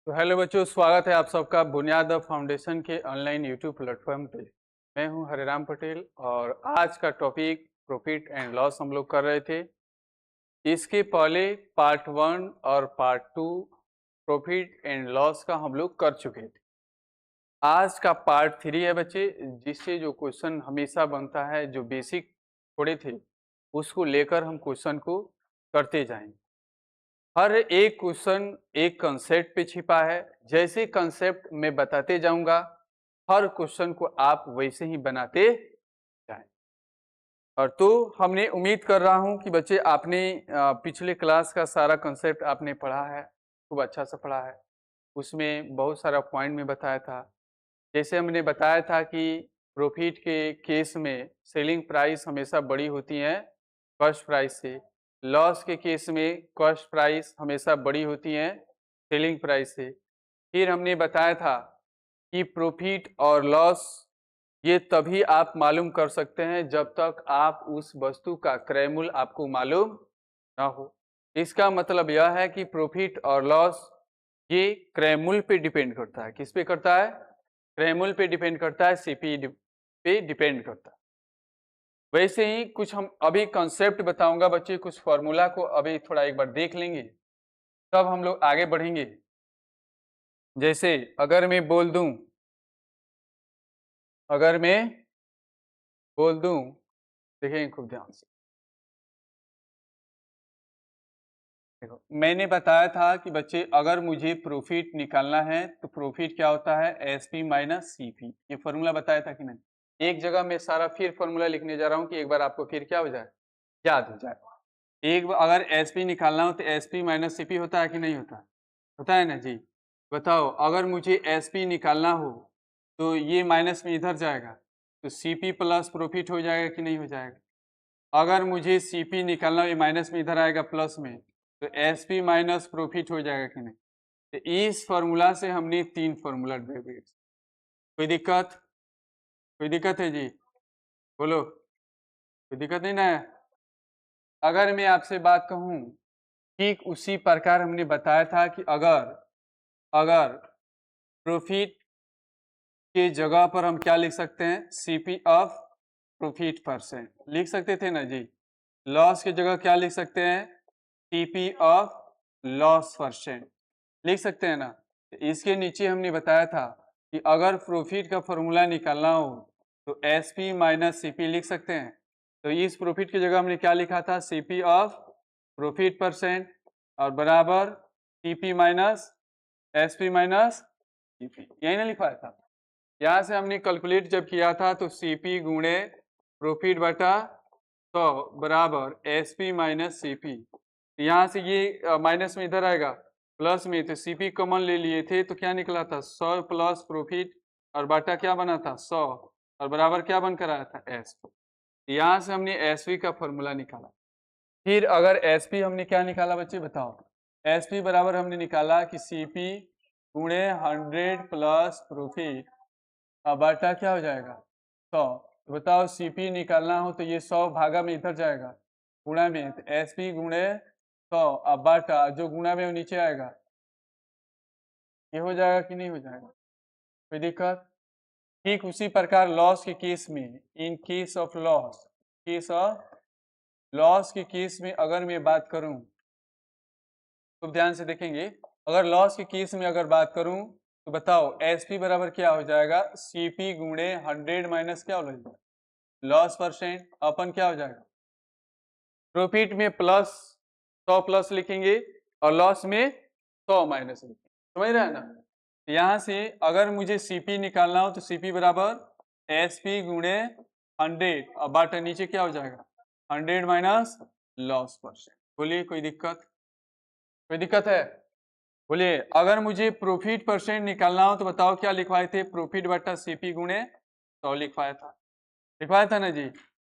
तो हेलो बच्चों, स्वागत है आप सबका बुनियाद फाउंडेशन के ऑनलाइन यूट्यूब प्लेटफॉर्म पे। मैं हूं हरिराम पटेल और आज का टॉपिक प्रॉफिट एंड लॉस हम लोग कर रहे थे। इसके पहले पार्ट 1 और पार्ट 2 प्रॉफिट एंड लॉस का हम लोग कर चुके थे। आज का पार्ट 3 है बच्चे, जिससे जो क्वेश्चन हमेशा बनता है, जो बेसिक थोड़े थे उसको लेकर हम क्वेश्चन को करते जाएंगे। हर एक क्वेश्चन एक कंसेप्ट पे छिपा है। जैसे कंसेप्ट मैं बताते जाऊंगा, हर क्वेश्चन को आप वैसे ही बनाते जाएं। और तो हमने उम्मीद कर रहा हूं कि बच्चे आपने पिछले क्लास का सारा कंसेप्ट आपने पढ़ा है, खूब अच्छा से पढ़ा है। उसमें बहुत सारा पॉइंट में बताया था। जैसे हमने बताया था कि प्रॉफिट के केस में सेलिंग प्राइस हमेशा बड़ी होती है कॉस्ट प्राइस से। लॉस के केस में कॉस्ट प्राइस हमेशा बड़ी होती है सेलिंग प्राइस से। फिर हमने बताया था कि प्रॉफिट और लॉस ये तभी आप मालूम कर सकते हैं जब तक आप उस वस्तु का क्रय मूल्य आपको मालूम ना हो। इसका मतलब यह है कि प्रॉफिट और लॉस ये क्रय मूल्य पे डिपेंड करता है। किस पे करता है? क्रय मूल्य पे डिपेंड करता है, सीपी पे डिपेंड करता है। वैसे ही कुछ हम अभी कंसेप्ट बताऊंगा बच्चे, कुछ फॉर्मूला को अभी थोड़ा एक बार देख लेंगे, तब हम लोग आगे बढ़ेंगे। जैसे अगर मैं बोल दूं, अगर मैं बोल दूं, देखें खूब ध्यान से। देखो, मैंने बताया था कि बच्चे अगर मुझे प्रॉफिट निकालना है तो प्रॉफिट क्या होता है? SP minus CP. ये फॉर्मूला बताया था कि नहीं? एक जगह मैं सारा फिर फॉर्मूला लिखने जा रहा हूं कि एक बार आपको फिर क्या हो जाए, याद हो जाए। एक बार अगर एसपी निकालना हो तो एसपी माइनस सीपी होता है कि नहीं होता? होता है ना जी। बताओ, अगर मुझे एसपी निकालना हो तो ये माइनस में इधर जाएगा तो सीपी प्लस प्रॉफिट हो जाएगा कि नहीं हो जाएगा? अगर मुझे सीपी निकालना हो, ये माइनस में इधर आएगा प्लस में, तो एसपी माइनस प्रॉफिट हो जाएगा कि नहीं? तो इस फॉर्मूला से हमने 3 फॉर्मूला डेरिवेट। कोई दिक्कत? कोई दिक्कत है जी? बोलो, कोई दिक्कत नहीं ना है? अगर मैं आपसे बात कहूं, ठीक उसी प्रकार हमने बताया था कि अगर अगर प्रॉफिट के जगह पर हम क्या लिख सकते हैं? सीपी ऑफ प्रॉफिट परसेंट लिख सकते थे ना जी। लॉस की जगह क्या लिख सकते हैं? सीपी ऑफ लॉस परसेंट लिख सकते हैं ना। तो इसके नीचे हमने बताया था कि अगर प्रॉफिट का फॉर्मूला निकालना हो तो S P minus C P लिख सकते हैं। तो इस प्रॉफिट की जगह हमने क्या लिखा था? C P of profit percent और बराबर C P minus S P minus C P, यही ना लिखवाया था। यहाँ से हमने कैलकुलेट जब किया था तो सी पी गुणे प्रॉफिट बटा 100 बराबर S P minus C P. यहाँ से ये माइनस में इधर आएगा प्लस में, तो सीपी कॉमन ले लिए थे तो क्या निकला था? 100 प्लस प्रॉफिट और बाटा क्या बना था? 100 और बराबर क्या बनकर आया था? एस। यहाँ से हमने एसपी का फॉर्मूला निकाला। फिर अगर एसपी हमने क्या निकाला बच्चे बताओ? एसपी बराबर हमने निकाला कि सीपी गुणे 100 प्लस प्रॉफिट और बाटा क्या हो जाएगा? 100। तो बताओ, सीपी निकालना हो तो ये 100 भागा में इधर जाएगा गुणा में, तो एसपी गुणे 100 अब बाटा जो गुणा में वो नीचे आएगा, ये हो जाएगा कि नहीं हो जाएगा? कोई दिक्कत? ठीक उसी प्रकार लॉस के केस में, in case of loss, case of loss के केस में अगर मैं बात करूं तो ध्यान से देखेंगे। अगर लॉस के केस में अगर बात करूं तो बताओ एसपी बराबर क्या हो जाएगा? सीपी गुणे 100 माइनस क्या हो जाएगा? लॉस परसेंट अपन क्या हो जाएगा? प्रॉफिट में प्लस 100 प्लस लिखेंगे और लॉस में 100 माइनस लिखेंगे। समझ रहे हैं ना? यहाँ से अगर मुझे सीपी निकालना हो तो सीपी बराबर एसपी गुणे 100 और बाटा नीचे क्या हो जाएगा? 100 माइनस लॉस परसेंट। बोलिए, कोई दिक्कत? कोई दिक्कत है? बोलिए, अगर मुझे प्रॉफिट परसेंट निकालना हो तो बताओ क्या लिखवाए थे? प्रॉफिट बटा सीपी गुणे 100 लिखवाया था। लिखवाया था ना जी।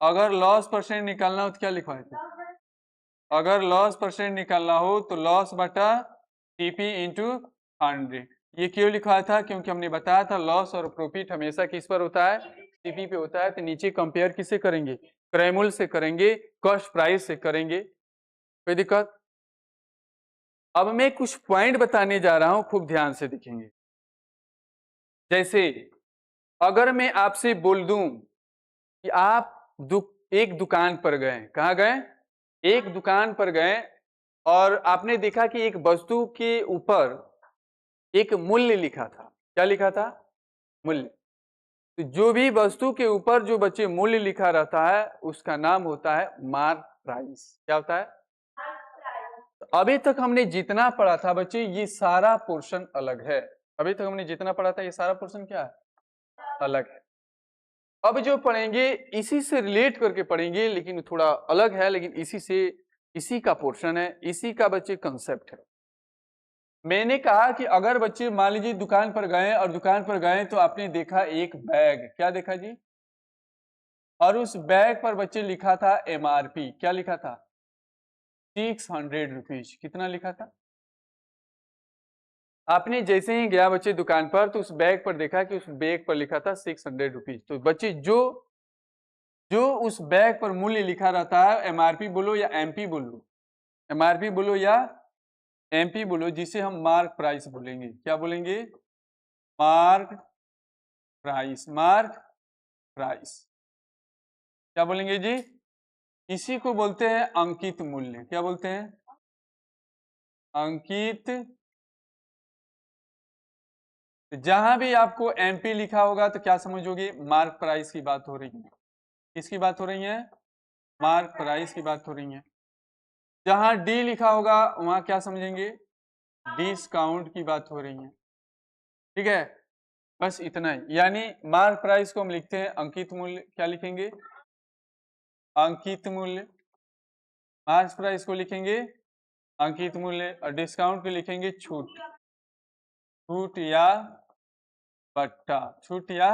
अगर लॉस परसेंट निकालना हो तो क्या लिखवाए थे? अगर लॉस परसेंट निकालना हो तो लॉस बटा सीपी इंटू 100। ये क्यों लिखा था? क्योंकि हमने बताया था लॉस और प्रॉफिट हमेशा किस पर होता है? सीपी पे होता है। तो नीचे कंपेयर किससे करेंगे? क्रय मूल्य से करेंगे, कॉस्ट प्राइस से करेंगे। कोई दिक्कत? अब मैं कुछ पॉइंट बताने जा रहा हूं, खूब ध्यान से देखेंगे। जैसे अगर मैं आपसे बोल दूं कि आप एक दुकान पर गए, कहाँ गए? एक दुकान पर गए और आपने देखा कि एक वस्तु के ऊपर एक मूल्य लिखा था। क्या लिखा था? मूल्य। तो जो भी वस्तु के ऊपर जो बच्चे मूल्य लिखा रहता है उसका नाम होता है मार्क प्राइस। क्या होता है? तो अभी तक हमने जितना पढ़ा था बच्चे, ये सारा पोर्शन अलग है। अभी तक हमने जितना पढ़ा था ये सारा पोर्शन क्या है? अलग है। अब जो पढ़ेंगे इसी से रिलेट करके पढ़ेंगे, लेकिन थोड़ा अलग है, लेकिन इसी का पोर्शन है, इसी का बच्चे कंसेप्ट है। मैंने कहा कि अगर बच्चे मान लीजिए दुकान पर गए और दुकान पर गए तो आपने देखा एक बैग। क्या देखा जी? और उस बैग पर बच्चे लिखा था एमआरपी। क्या लिखा था? 600 रुपीज। कितना लिखा था? आपने जैसे ही गया बच्चे दुकान पर तो उस बैग पर देखा कि उस बैग पर लिखा था 600 रुपीज। तो बच्चे जो उस बैग पर मूल्य लिखा रहता है, एमआरपी बोलो या एमपी बोलो, एमआरपी बोलो या एमपी बोलो, जिसे हम मार्क प्राइस बोलेंगे। क्या बोलेंगे? Mark price. मार्क प्राइस क्या बोलेंगे जी? इसी को बोलते हैं अंकित मूल्य। क्या बोलते हैं? अंकित। जहां भी आपको एमपी लिखा होगा तो क्या समझोगे? मार्क प्राइस की बात हो रही है। किसकी बात हो रही है? मार्क प्राइस की बात हो रही है। जहां डी लिखा होगा वहां क्या समझेंगे? डिस्काउंट की बात हो रही है। ठीक है, बस इतना ही। यानी मार्क प्राइस को हम लिखते हैं अंकित मूल्य। क्या लिखेंगे? अंकित मूल्य। मार्क प्राइस को लिखेंगे अंकित मूल्य, और डिस्काउंट को लिखेंगे छूट। छूट या बट्टा। छूट या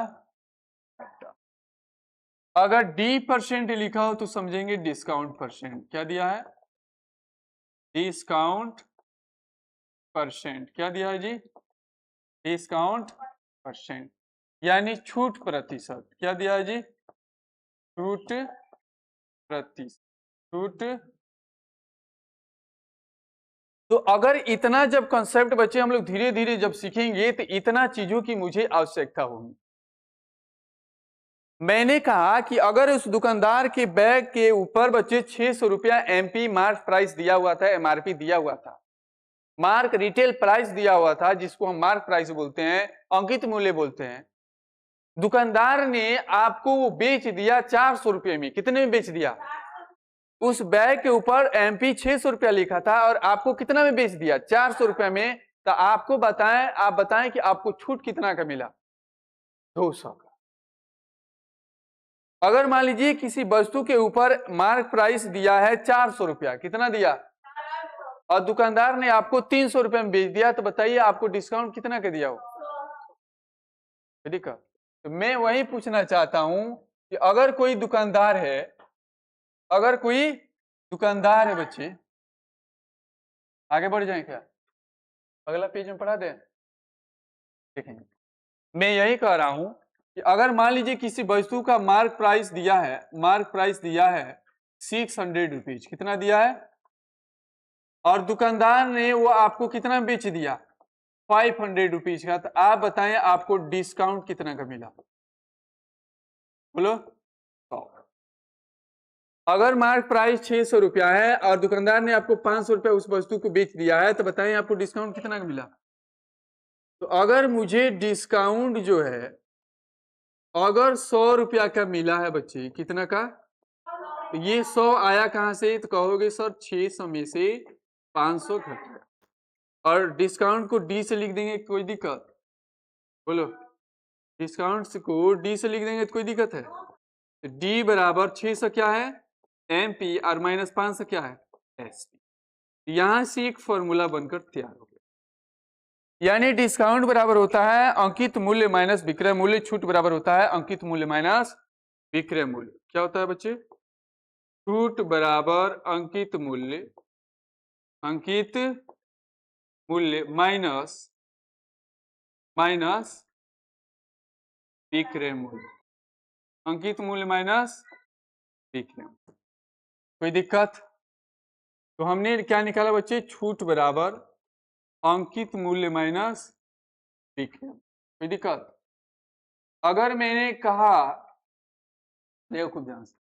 बट्टा। अगर D% लिखा हो तो समझेंगे डिस्काउंट परसेंट। क्या दिया है? Discount percent. क्या दिया है जी? डिस्काउंट परसेंट, यानी छूट प्रतिशत। क्या दिया है जी? छूट प्रतिशत। छूट। तो अगर इतना जब कंसेप्ट बच्चे हम लोग धीरे धीरे जब सीखेंगे तो इतना चीजों की मुझे आवश्यकता होगी। मैंने कहा कि अगर उस दुकानदार के बैग के ऊपर बच्चे 600 रुपया एमपी मार्क प्राइस दिया हुआ था, एमआरपी दिया हुआ था, मार्क रिटेल प्राइस दिया हुआ था, जिसको हम मार्क प्राइस बोलते हैं, अंकित मूल्य बोलते हैं। दुकानदार ने आपको वो बेच दिया 400 रुपये में। कितने में बेच दिया? उस बैग के ऊपर एमपी 600 रुपया लिखा था और आपको कितना में बेच दिया? 400 रुपया में। तो आपको बताएं, आप बताएं कि आपको छूट कितना का मिला? 200 का। अगर मान लीजिए किसी वस्तु के ऊपर मार्क प्राइस दिया है 400 रुपया, कितना दिया? और दुकानदार ने आपको 300 रुपये में बेच दिया, तो बताइए आपको डिस्काउंट कितना का दिया हो? ठीक है, तो मैं वही पूछना चाहता हूं कि अगर कोई दुकानदार है, अगर कोई दुकानदार है बच्चे, आगे बढ़ जाए क्या? अगला पेज में पढ़ा दें, देखेंगे। मैं यही कह रहा हूं कि अगर मान लीजिए किसी वस्तु का मार्क प्राइस दिया है, मार्क प्राइस दिया है 600 रुपीज। कितना दिया है? और दुकानदार ने वो आपको कितना बेच दिया? 500 रुपीज का। तो आप बताएं आपको डिस्काउंट कितना का मिला? बोलो। 100। अगर मार्क प्राइस 600 रुपया है और दुकानदार ने आपको 500 रुपया उस वस्तु को बेच दिया है, तो बताएं आपको डिस्काउंट कितना का मिला? तो अगर मुझे डिस्काउंट जो है अगर 100 रुपया का मिला है बच्चे, कितना का? तो ये 100 आया कहां से? तो कहोगे सर 600 में से 500 घट गया। और डिस्काउंट को डी से लिख देंगे, कोई दिक्कत? बोलो। डिस्काउंट को डी से लिख देंगे तो कोई दिक्कत है? तो डी बराबर 600 क्या है? एम पी, और माइनस 500 क्या है? S P. यहां से एक फॉर्मूला बनकर तैयार हो गया। यानी डिस्काउंट बराबर होता है अंकित मूल्य माइनस विक्रय मूल्य, छूट बराबर होता है अंकित मूल्य माइनस विक्रय मूल्य। क्या होता है बच्चे? छूट बराबर अंकित मूल्य, अंकित मूल्य माइनस विक्रय मूल्य। अंकित मूल्य माइनस विक्रय मूल्य। कोई दिक्कत? तो हमने क्या निकाला बच्चे? छूट बराबर अंकित मूल्य माइनस विक्रय। कोई दिक्कत? अगर मैंने कहा, देखो खूब ध्यान से,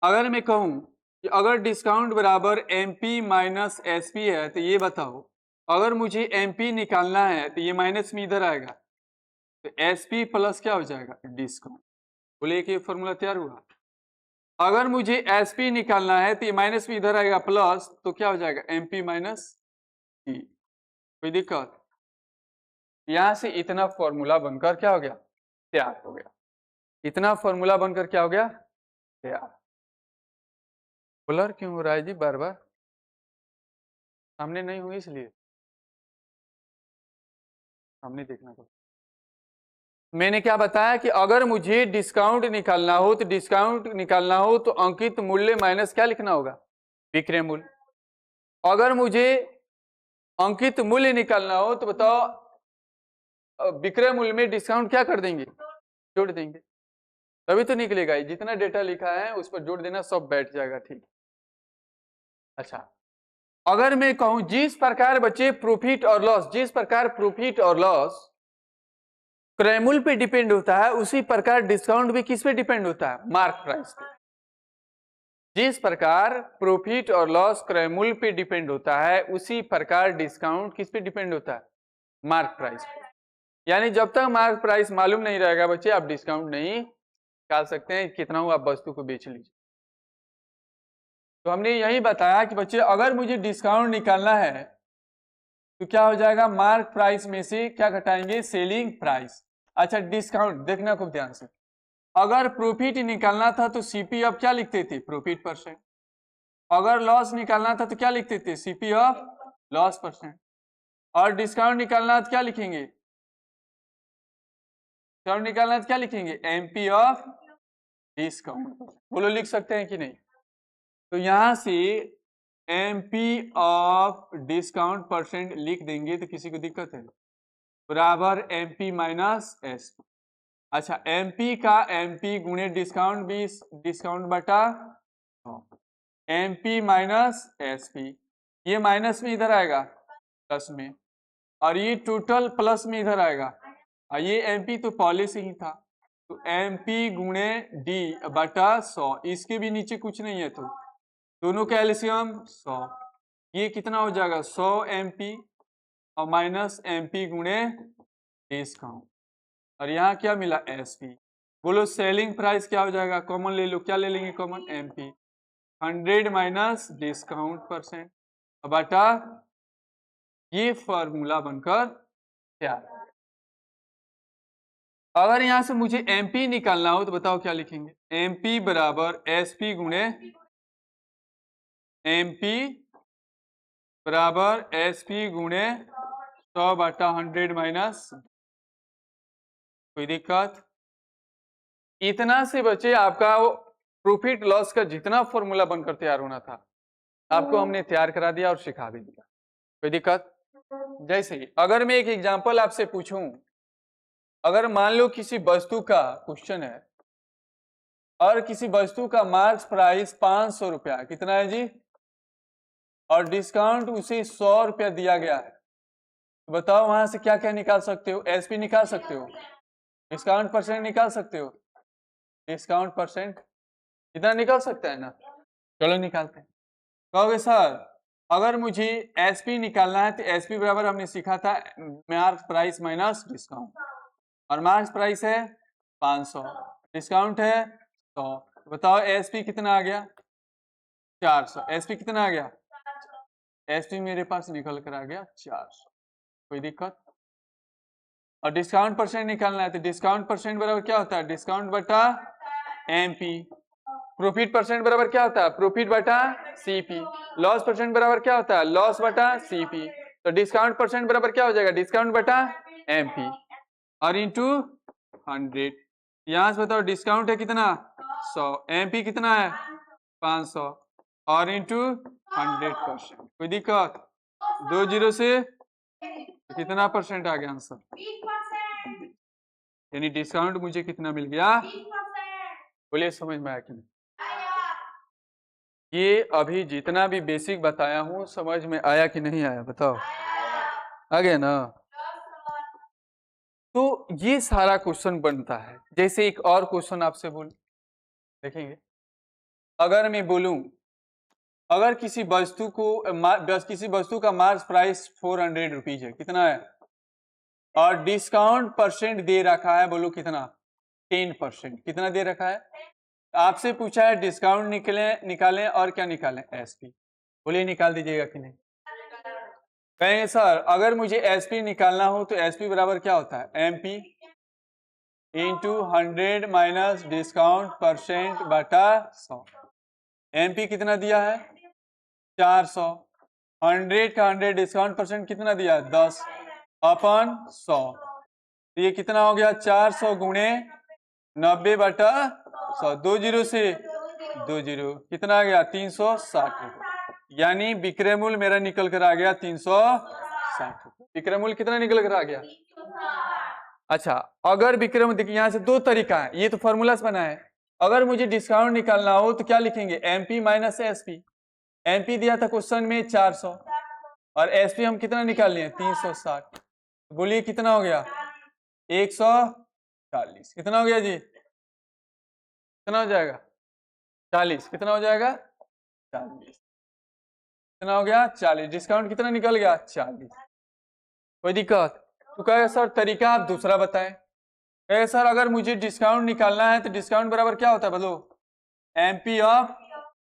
अगर मैं कहूं कि अगर डिस्काउंट बराबर एमपी माइनस एसपी है तो ये बताओ, अगर मुझे एमपी निकालना है तो ये माइनस में इधर आएगा, तो एसपी प्लस क्या हो जाएगा? डिस्काउंट। बोले कि फॉर्मूला तैयार हुआ। अगर मुझे एसपी निकालना है तो ये माइनस में इधर आएगा प्लस, तो क्या हो जाएगा? MP minus P. कोई दिक्कत? यहां से इतना फॉर्मूला बनकर क्या हो गया? तैयार हो गया। इतना फॉर्मूला बनकर क्या हो गया? तैयार। ब्लर क्यों हो रहा है जी बार बार? सामने नहीं हुई इसलिए सामने देखना पड़ता। मैंने क्या बताया कि अगर मुझे डिस्काउंट निकालना हो तो अंकित मूल्य माइनस क्या लिखना होगा? विक्रय मूल्य। अगर मुझे अंकित मूल्य निकालना हो तो बताओ विक्रय मूल्य में डिस्काउंट क्या कर देंगे? जोड़ देंगे, तभी तो निकलेगा। जितना डेटा लिखा है उस पर जोड़ देना, सब बैठ जाएगा। ठीक। अच्छा, अगर मैं कहूं जिस प्रकार बच्चे प्रॉफिट और लॉस क्रय मूल्य पे डिपेंड होता है, उसी प्रकार डिस्काउंट भी किस पे डिपेंड होता है? मार्क प्राइस पे। जिस प्रकार प्रॉफिट और लॉस क्रय मूल्य पे डिपेंड होता है, उसी प्रकार डिस्काउंट किस पे डिपेंड होता है? मार्क प्राइस पे। यानी जब तक मार्क प्राइस मालूम नहीं रहेगा बच्चे, आप डिस्काउंट नहीं निकाल सकते हैं, कितना हो आप वस्तु को बेच लीजिए। तो हमने यही बताया कि बच्चे अगर मुझे डिस्काउंट निकालना है तो क्या हो जाएगा? मार्क प्राइस में से क्या घटाएंगे? Selling price. अच्छा, डिस्काउंट देखना खूब ध्यान से। अगर प्रॉफिट निकालना था तो सीपी ऑफ क्या लिखते थे? Profit percent. अगर लॉस निकालना था तो क्या लिखते थे? CP of loss percent. और डिस्काउंट निकालना तो क्या लिखेंगे? डिस्काउंट निकालना तो क्या लिखेंगे? MP of discount. बोलो लिख सकते हैं कि नहीं? तो यहां से एमपी ऑफ डिस्काउंट परसेंट लिख देंगे तो किसी को दिक्कत है? बराबर एमपी माइनस एसपी। अच्छा, एमपी का एमपी गुणे डिस्काउंट 20, डिस्काउंट बटा एमपी माइनस एसपी। ये माइनस में इधर आएगा प्लस में, और ये टोटल प्लस में इधर आएगा। और ये एमपी तो पहले से ही था, तो एमपी गुणे डी बटा 100। इसके भी नीचे कुछ नहीं है, तो दोनों का एलसीएम 100। ये कितना हो जाएगा? 100 एमपी और माइनस एमपी गुणे डिस्काउंट। और यहाँ क्या मिला? एसपी। बोलो सेलिंग प्राइस क्या हो जाएगा? कॉमन ले लो, क्या ले लेंगे common? MP. 100 minus discount percent बटा, ये फॉर्मूला बनकर तैयार। अगर यहां से मुझे एमपी निकालना हो तो बताओ क्या लिखेंगे? एमपी बराबर एसपी गुणे एमपी बराबर एसपी गुणे 100 बटा 100 माइनस। कोई दिक्कत? इतना से बचे आपका प्रॉफिट लॉस का जितना फॉर्मूला बनकर तैयार होना था, आपको हमने तैयार करा दिया और सिखा भी दिया। कोई दिक्कत? जैसे ही अगर मैं एक एग्जांपल आपसे पूछूं, अगर मान लो किसी वस्तु का क्वेश्चन है और किसी वस्तु का मार्क्स प्राइस 500 रुपया, कितना है जी? और डिस्काउंट उसे 100 रुपया दिया गया है, तो बताओ वहां से क्या क्या निकाल सकते हो? एसपी निकाल सकते हो, डिस्काउंट परसेंट निकाल सकते हो। डिस्काउंट परसेंट कितना निकाल सकता है ना? चलो निकालते हैं। कहोगे सर अगर मुझे एसपी निकालना है तो एसपी बराबर हमने सीखा था मार्क्स प्राइस माइनस डिस्काउंट, और मार्क्स प्राइस है 500, डिस्काउंट है 100। बताओ एसपी कितना आ गया? 400। एसपी कितना आ गया? एसपी मेरे पास निकल कर आ गया 400। कोई दिक्कत? और डिस्काउंट परसेंट निकालना है तो डिस्काउंट परसेंट बराबर क्या होता है? डिस्काउंट बटा एमपी। प्रॉफिट परसेंट बराबर क्या होता है? प्रॉफिट बटा सीपी। लॉस परसेंट बराबर क्या होता है? लॉस बटा सीपी। तो डिस्काउंट परसेंट बराबर क्या हो जाएगा? डिस्काउंट बटा एमपी और इंटू 100। यहां से बताओ डिस्काउंट है कितना? 100, एमपी कितना है? 500 और इंटू 100%। कोई दिक्कत? 2 जीरो से तो कितना परसेंट आ गया आंसर? यानी डिस्काउंट मुझे कितना मिल गया? बोलिए समझ में आया कि नहीं? ये अभी जितना भी बेसिक बताया हूं समझ में आया कि नहीं आया? बताओ। आ गया ना। तो ये सारा क्वेश्चन बनता है। जैसे एक और क्वेश्चन आपसे बोल देखेंगे, अगर मैं बोलूं अगर किसी वस्तु को किसी वस्तु का मार्केट प्राइस 400 रुपीज है, कितना है, और डिस्काउंट परसेंट दे रखा है, बोलो कितना, 10%। कितना दे रखा है? आपसे पूछा है डिस्काउंट निकालें और क्या निकालें, एसपी। बोलिए निकाल दीजिएगा कि नहीं? कहेंगे सर अगर मुझे एसपी निकालना हो तो एसपी बराबर क्या होता है, MP into 100 minus discount percent बटा 100। एमपी कितना दिया है, 400। 100 का 100 डिस्काउंट परसेंट कितना दिया है, 10 अपन 100। तो ये कितना हो गया, 400 गुणे 90 बटा 100। 2 जीरो से 2 जीरो, कितना आ गया, 360 रुपये। यानी विक्रय मूल्य मेरा निकल कर आ गया 360 रुपये। विक्रय मूल्य कितना निकल कर आ गया। अच्छा, अगर विक्रय मूल्य, देखिए यहाँ से दो तरीका है, ये तो फॉर्मूला से बना है। अगर मुझे डिस्काउंट निकालना हो तो क्या लिखेंगे, एमपी माइनस एसपी। एमपी दिया था क्वेश्चन में 400 और एसपी हम कितना निकाल लिए, 360। बोलिए कितना हो गया, 140। कितना हो गया जी, कितना हो जाएगा, 40। कितना हो जाएगा, 40। कितना हो गया, 40। डिस्काउंट कितना निकल गया, 40। कोई दिक्कत? तो कहे सर तरीका आप दूसरा बताएं। कहे सर अगर मुझे डिस्काउंट निकालना है तो डिस्काउंट बराबर क्या होता है, बोलो, MP of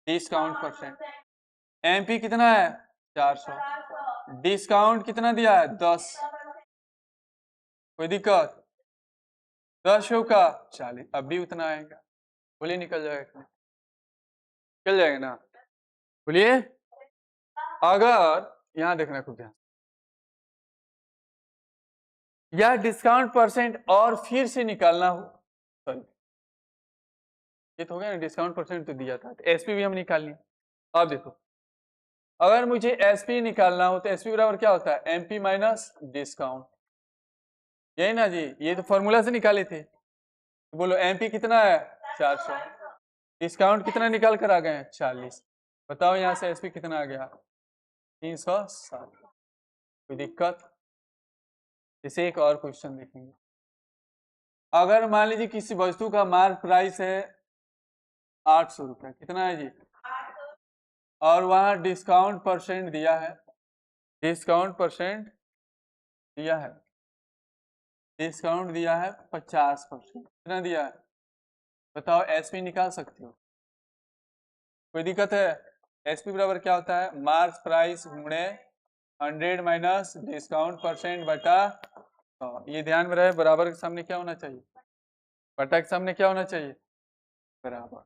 discount percent. MP कितना है, 400। डिस्काउंट कितना दिया है, 10। कोई दिक्कत? 10 का 40, अब भी उतना आएगा। बोलिए निकल जाएगा, निकल जाएगा ना। बोलिए, अगर यहां देखना खुद ध्यान, या डिस्काउंट परसेंट और फिर से निकालना हो, सॉरी ये तो हो गया ना, डिस्काउंट परसेंट तो दिया था, तो एसपी भी हम निकाल लिए। अब देखो अगर मुझे एसपी निकालना हो तो एसपी बराबर क्या होता है, एमपी माइनस डिस्काउंट। यही ना जी, ये तो फॉर्मूला से निकाले थे। तो बोलो एमपी कितना है, 400। डिस्काउंट कितना निकाल कर आ गए हैं, 40। बताओ यहाँ से एसपी कितना आ गया, 360। कोई दिक्कत? इसे एक और क्वेश्चन देखेंगे। अगर मान लीजिए किसी वस्तु का मार्क प्राइस है 800 रुपये, कितना है जी, और वहां डिस्काउंट परसेंट दिया है, डिस्काउंट परसेंट दिया है, डिस्काउंट दिया है 50%। कितना दिया है, बताओ एसपी निकाल सकते हो? कोई दिक्कत है? एसपी बराबर क्या होता है, मार्क प्राइस गुणे 100 माइनस डिस्काउंट परसेंट बटा 100। ये ध्यान में रहे, बराबर के सामने क्या होना चाहिए, बटा के सामने क्या होना चाहिए, बराबर।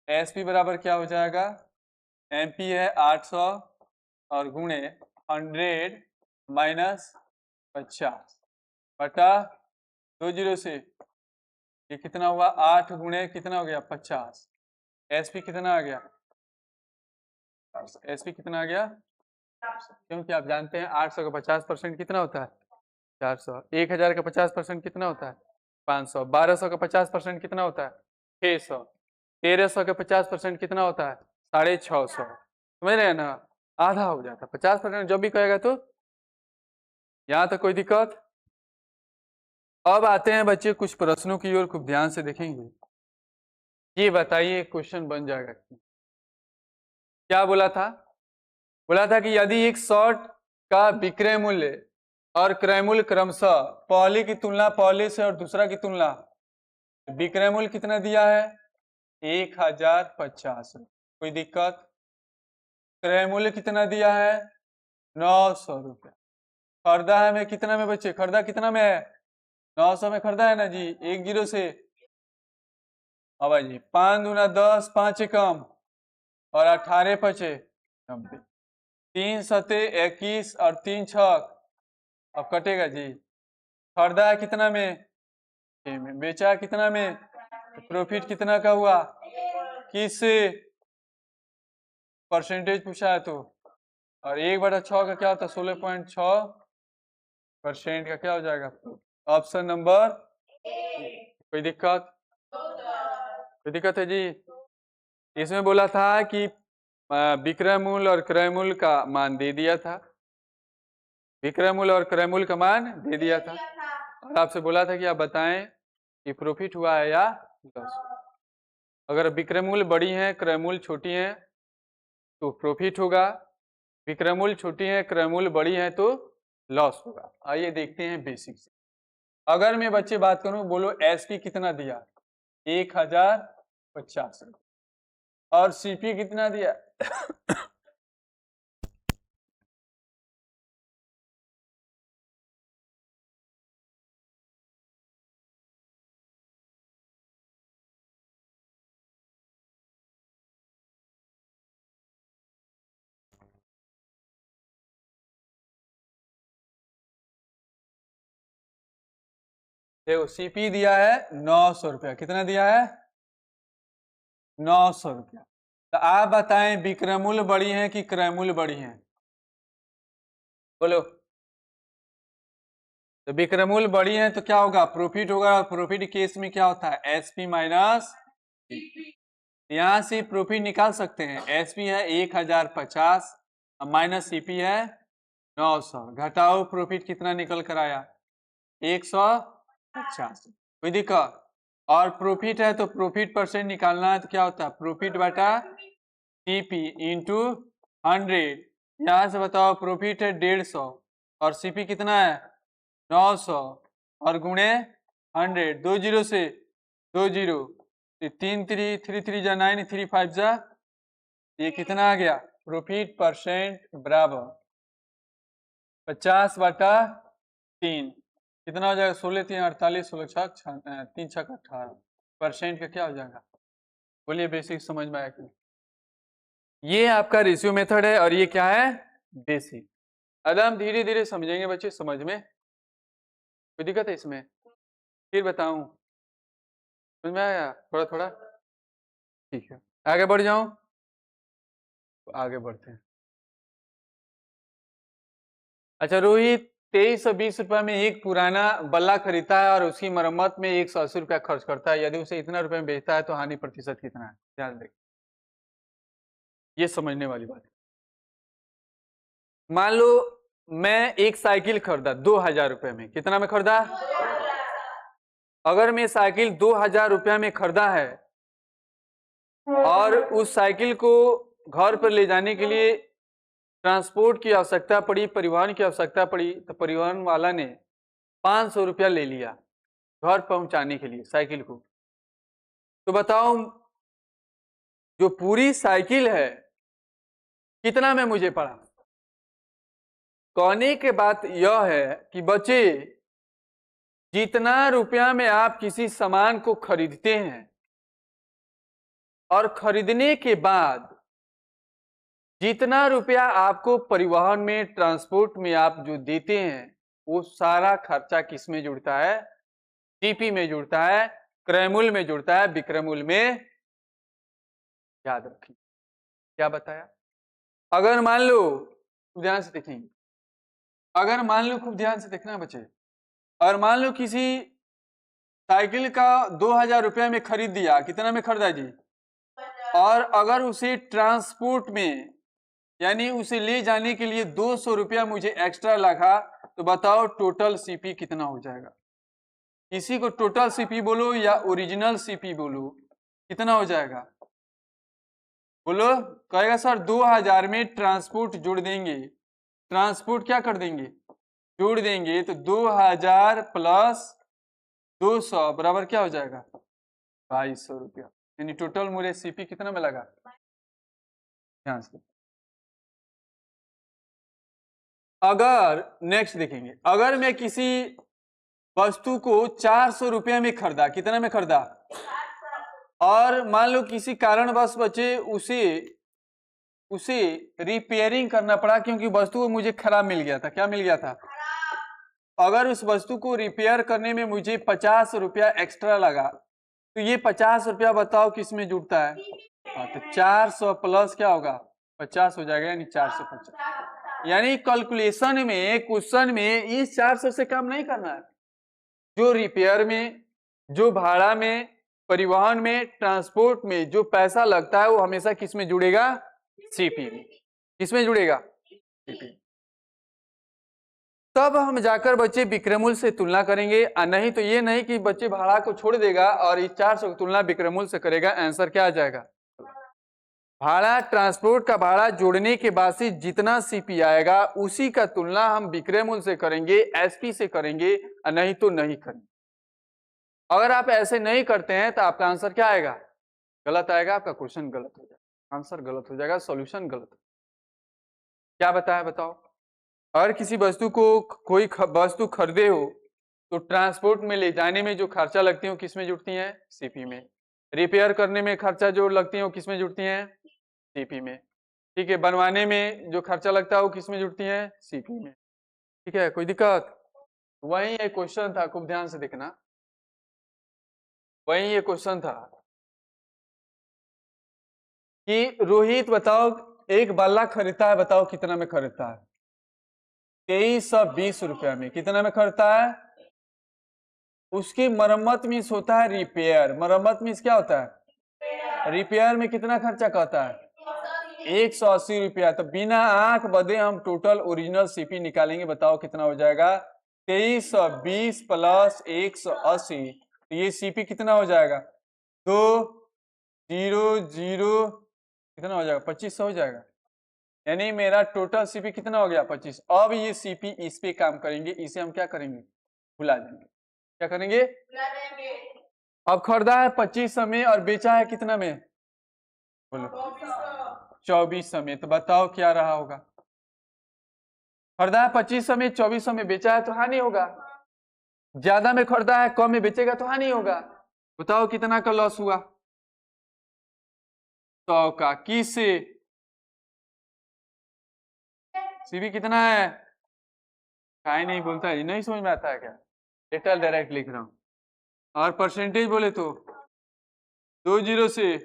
एसपी बराबर क्या हो जाएगा, एमपी है 800 और गुणे 100 माइनस 50 बटा 2 जीरो से, ये कितना हुआ, 8 गुणे कितना हो गया, 50। एसपी कितना आ गया, एसपी कितना आ गया, क्योंकि आप जानते हैं 800 का 50% कितना होता है, 400। 1000 का 50% कितना होता है, 500। 1200 का 50% कितना होता है, 600। 1300 का 50% कितना होता है, 650। समझ रहे हैं ना, आधा हो जाता है 50%। जब भी कहेगा तो यहाँ तक कोई दिक्कत? अब आते हैं बच्चे कुछ प्रश्नों की ओर, खूब ध्यान से देखेंगे। ये बताइए क्वेश्चन बन जाएगा, क्या बोला था, बोला था कि यदि एक शर्ट का विक्रय मूल्य और क्रय मूल्य क्रमशः पहले की तुलना, पहले से और दूसरा की तुलना, विक्रय मूल्य कितना दिया है, 1050। कोई दिक्कत? क्रय मूल्य कितना दिया है, 900 रुपये। खरीदा है मैं कितना में बच्चे, खरीदा कितना में है, 900 में खरीदा है ना जी, 1 जीरो से। अब जी 5 दूना 10, 5 कम और 18 पचे 90, 3 सते 21 और 3 छक, अब कटेगा जी। खरीदा है कितना में, 6 में। बेचा कितना में, प्रॉफिट कितना का हुआ, किस परसेंटेज पूछा है तो, और 1/6 का क्या होता है, 16.6% का क्या हो जाएगा, ऑप्शन नंबर। कोई दिक्कत? कोई दिक्कत है जी? इसमें बोला था कि विक्रय मूल्य और क्रय मूल्य का मान दे दिया था, विक्रयमूल्य और क्रयमूल्य का मान दे दिया था और आपसे बोला था कि आप बताएं कि प्रॉफिट हुआ है या लॉस। अगर विक्रयमूल्य बड़ी है क्रयमूल्य छोटी है तो प्रॉफिट होगा, विक्रयमूल्य छोटी है क्रयमूल्य बड़ी है तो लॉस होगा। आइए देखते हैं बेसिक से। अगर मैं बच्चे बात करूं, बोलो एसपी कितना दिया, 1050 और सीपी कितना दिया देखो सीपी दिया है 900 रुपया। कितना दिया है? 900 रुपया। तो आप बताएं विक्रयमूल्य बड़ी है कि क्रयमूल्य बड़ी है? बोलो। तो विक्रयमूल्य बड़ी है तो क्या होगा? प्रॉफिट होगा। और प्रॉफिट केस में क्या होता है? SP minus CP. यहां से प्रॉफिट निकाल सकते हैं। एसपी है 1050 माइनस सीपी है 900। घटाओ प्रॉफिट कितना निकल कर आया? 150। कोई दिक्कत? और प्रॉफिट है तो प्रॉफिट परसेंट निकालना है तो क्या होता है? प्रॉफिट बटा सीपी इंटू 100। यहां से बताओ प्रॉफिट है 150 और सीपी कितना है? 900 और गुणे 100। 2 जीरो से 2 जीरो, 3 3 3 3 जा 9, 3 5 जा, ये कितना आ गया? प्रॉफिट परसेंट बराबर 50/3 कितना हो जाएगा? 16 3 48, 16 6 3 6 18 परसेंट का क्या हो जाएगा? बोलिए बेसिक समझ में आया कि? ये आपका रेशियो मेथड है और ये क्या है? बेसिक। एकदम धीरे धीरे समझेंगे बच्चे, समझ में कोई दिक्कत है इसमें? फिर बताऊं? समझ में आया थोड़ा थोड़ा? ठीक है, आगे बढ़ जाऊं? आगे बढ़ते हैं। अच्छा रोहित, 2320 रुपए में एक पुराना बल्ला खरीदता है और उसकी मरम्मत में 180 रुपया खर्च करता है। यदि उसे इतना रुपए में बेचता है तो हानि प्रतिशत कितना है? ध्यान दें, ये समझने वाली बात है। मान लो मैं एक साइकिल खरीदा 2000 रुपए में। कितना में खरीदा? अगर मैं साइकिल 2000 रुपया में खरीदा है और उस साइकिल को घर पर ले जाने के लिए ट्रांसपोर्ट की आवश्यकता पड़ी, परिवहन की आवश्यकता पड़ी, तो परिवहन वाला ने 500 रुपया ले लिया घर पहुंचाने के लिए साइकिल को। तो बताओ जो पूरी साइकिल है कितना में मुझे पड़ा? कहने के बात यह है कि बच्चे जितना रुपया में आप किसी सामान को खरीदते हैं और खरीदने के बाद जितना रुपया आपको परिवहन में, ट्रांसपोर्ट में आप जो देते हैं, वो सारा खर्चा किस में जुड़ता है? सीपी में जुड़ता है, क्रयमूल्य में जुड़ता है, विक्रयमूल्य में। याद रखिए क्या बताया। अगर मान लो, ध्यान से देखेंगे, अगर मान लो, खूब ध्यान से देखना बच्चे, और मान लो किसी साइकिल का 2000 रुपया में खरीद दिया। कितना में खरीदा जी? और अगर उसे ट्रांसपोर्ट में, यानी उसे ले जाने के लिए 200 रुपया मुझे एक्स्ट्रा लगा, तो बताओ टोटल सीपी कितना हो जाएगा? इसी को टोटल सीपी बोलो या ओरिजिनल सीपी बोलो, कितना हो जाएगा? बोलो। कहेगा सर 2000 में ट्रांसपोर्ट जोड़ देंगे। ट्रांसपोर्ट क्या कर देंगे? जोड़ देंगे। तो 2000 प्लस 200 बराबर क्या हो जाएगा? 2200 रुपया। यानी टोटल मुझे सीपी कितना में लगा? ध्यान से। अगर नेक्स्ट देखेंगे, अगर मैं किसी वस्तु को 400 रुपया में खरीदा। कितना में खरीदा? और मान लो किसी कारणवश बचे उसे रिपेयरिंग करना पड़ा, क्योंकि वस्तु मुझे खराब मिल गया था। क्या मिल गया था? अगर उस वस्तु को रिपेयर करने में मुझे 50 रुपया एक्स्ट्रा लगा, तो ये 50 रुपया बताओ किस में जुड़ता है? हाँ, तो 400 प्लस क्या होगा? 50 हो जाएगा, यानी 450। यानी कैलकुलेशन में, क्वेश्चन में इस 400 से कम नहीं करना है। जो रिपेयर में, जो भाड़ा में, परिवहन में, ट्रांसपोर्ट में जो पैसा लगता है वो हमेशा किस में जुड़ेगा? सीपी में। किस में जुड़ेगा? सीपी। तब हम जाकर बच्चे विक्रयमूल से तुलना करेंगे, और नहीं तो ये नहीं कि बच्चे भाड़ा को छोड़ देगा और इस 400 की तुलना विक्रयमूल से करेगा। आंसर क्या आ जाएगा? भाड़ा, ट्रांसपोर्ट का भाड़ा जोड़ने के बाद से जितना सीपी आएगा उसी का तुलना हम विक्रय मूल्य से करेंगे, एसपी से करेंगे, और नहीं तो नहीं करेंगे। अगर आप ऐसे नहीं करते हैं तो आपका आंसर क्या आएगा? गलत आएगा, आपका क्वेश्चन गलत हो जाएगा, आंसर गलत हो जाएगा, सॉल्यूशन गलत। क्या बताया बताओ? अगर किसी वस्तु को कोई वस्तु खरीदे हो तो ट्रांसपोर्ट में ले जाने में जो खर्चा लगती है किस में जुड़ती है? सीपी में। रिपेयर करने में खर्चा जो लगती है वो किस में जुड़ती है? सीपी में। ठीक है, बनवाने में जो खर्चा लगता है वो किस में जुड़ती है? सीपी में। ठीक है, कोई दिक्कत? वही एक क्वेश्चन था, खूब ध्यान से देखना, वही ये क्वेश्चन था कि रोहित बताओ एक बल्ला खरीदता है, बताओ कितना में खरीदता है? 2320 रुपया में। कितना में खरीदता है? उसकी मरम्मत मीन्स होता है रिपेयर। मरम्मत मीन्स क्या होता है? रिपेयर में कितना खर्चा कहता है? 180 रुपया। तो बिना आंख बदे हम टोटल ओरिजिनल सीपी निकालेंगे, बताओ कितना हो जाएगा? 2320 प्लस 180, तो ये सीपी कितना हो जाएगा? 200 कितना हो जाएगा? 2500 हो जाएगा। यानी मेरा टोटल सीपी कितना हो गया? 25। अब ये सीपी इस पे काम करेंगे, इसे हम क्या करेंगे? भुला देंगे। क्या करेंगे? अब खरीदा है 2500 में और बेचा है कितना में? बोलो 2400 में। तो बताओ क्या रहा होगा? खरीदा है 2500 में, 2400 में बेचा है तो हानि होगा। ज्यादा में खरीदा है, कम में बेचेगा तो हानि होगा। बताओ कितना का लॉस हुआ? 100 का। किससे? सीबी कितना है? काहे नहीं बोलता है? नहीं समझ में आता है क्या? टोटल डायरेक्ट लिख रहा हूं। और परसेंटेज बोले तो 20 से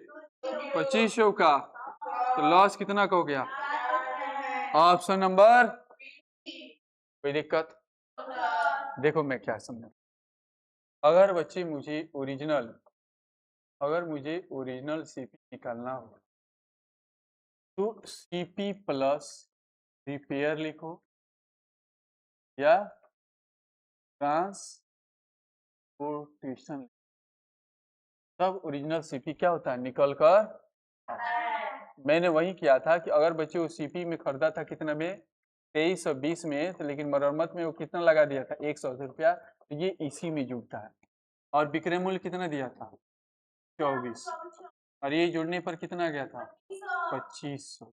2500 का, तो लॉस कितना का हो गया? Option number. कोई दिक्कत? देखो मैं क्या समझा, अगर बच्चे मुझे ओरिजिनल सीपी निकालना हो तो सीपी प्लस रिपेयर लिखो या ट्रांसपोर्टेशन, तब ओरिजिनल सीपी क्या होता है? निकल कर। मैंने वही किया था कि अगर बच्चे वो सीपी में खरीदा था कितना में? 2320 में, तो लेकिन मरम्मत में वो कितना लगा दिया था? 180 रुपया। तो ये इसी में जुड़ता है। और विक्रय मूल्य कितना दिया था? 24। और ये जुड़ने पर कितना गया था? 2500।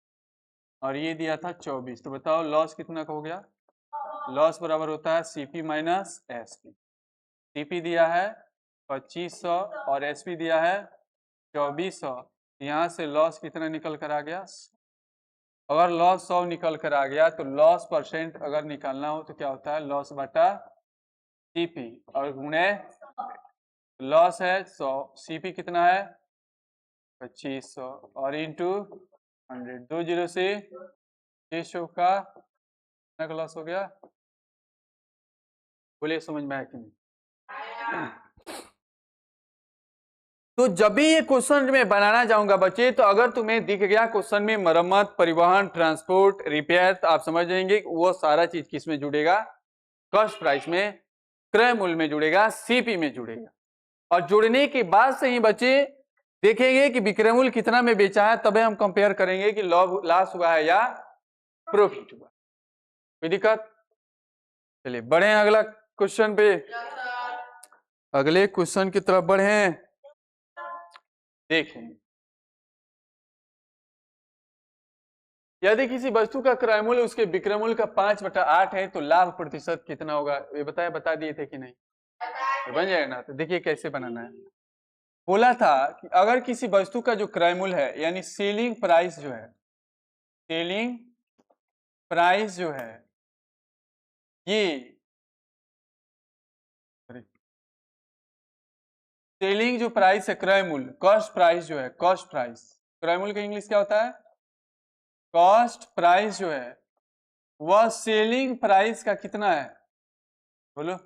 और ये दिया था 24। तो बताओ लॉस कितना का हो गया? लॉस बराबर होता है सीपी माइनस एसपी। सीपी दिया है 2500 और एसपी दिया है 2400। यहाँ से लॉस कितना निकल कर आ गया? अगर लॉस 100 निकल कर आ गया तो लॉस परसेंट अगर निकालना हो तो क्या होता है? लॉस बटा सीपी और गुणे लॉस है 100, सीपी कितना है? 2500 और इंटू 100। 20 से 600 का कितना का लॉस हो गया? बोले समझ में आया कि नहीं? तो जब भी ये क्वेश्चन में बनाना जाऊंगा बच्चे, तो अगर तुम्हें दिख गया क्वेश्चन में मरम्मत, परिवहन, ट्रांसपोर्ट, रिपेयर, तो आप समझ जाएंगे वो सारा चीज किस में जुड़ेगा? कॉस्ट प्राइस में, क्रय मूल्य में जुड़ेगा, सीपी में जुड़ेगा। और जुड़ने के बाद से ही बच्चे देखेंगे कि विक्रय मूल्य कितना में बेचा है, तब हम कंपेयर करेंगे कि लॉस हुआ है या प्रॉफिट हुआ। कोई दिक्कत? चलिए बढ़े अगला क्वेश्चन पे। अगले क्वेश्चन की तरफ बढ़े। देखें, यदि किसी वस्तु का क्रय मूल्य उसके विक्रय मूल्य का 5/8 है तो लाभ प्रतिशत कितना होगा? ये बता दिए थे कि नहीं? तो बन जाएगा ना। तो देखिए कैसे बनाना है। बोला था कि अगर किसी वस्तु का जो क्रय मूल्य है यानी सेलिंग प्राइस जो है, सेलिंग प्राइस जो है ये, सेलिंग जो प्राइस है क्रय मूल्य, कॉस्ट प्राइस जो है, कॉस्ट प्राइस, क्रय मूल्य का इंग्लिश क्या होता है? कॉस्ट प्राइस जो है वह सेलिंग प्राइस का कितना है? बोलो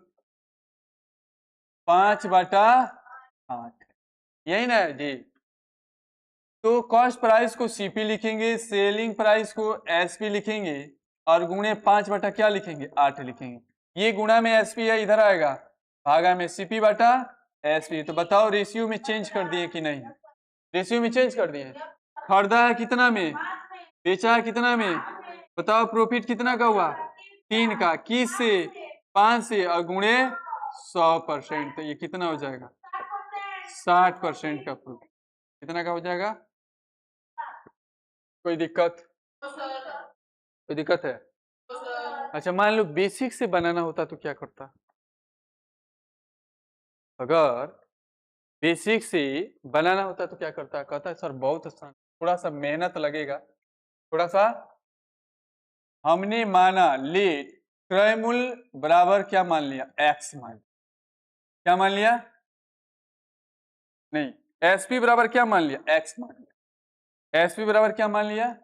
5/8, यही ना जी। तो कॉस्ट प्राइस को सीपी लिखेंगे, सेलिंग प्राइस को एसपी लिखेंगे, और गुणे 5 बटा क्या लिखेंगे 8 लिखेंगे। ये गुणा में एसपी है इधर आएगा, भागा में सीपी बटा एसपी। तो बताओ रेशियो में चेंज कर दिए कि नहीं, रेशियो में चेंज कर दिए। खरीदा है कितना में, बेचा है कितना में, बताओ प्रॉफिट कितना का हुआ 3 का, किस से 5 से, और गुणे 100%, तो ये कितना हो जाएगा 60% का प्रॉफिट। कितना का हो जाएगा, कोई दिक्कत, कोई दिक्कत है? अच्छा मान लो बेसिक से बनाना होता तो क्या करता, अगर बेसिक से बनाना होता तो क्या करता, कहता है सर बहुत आसान, थोड़ा सा मेहनत लगेगा, थोड़ा सा। हमने माना लेट क्रय मूल्य बराबर क्या मान लिया एक्स मान लिया, क्या मान लिया, नहीं एसपी बराबर क्या मान लिया एक्स मान लिया, एसपी बराबर क्या मान लिया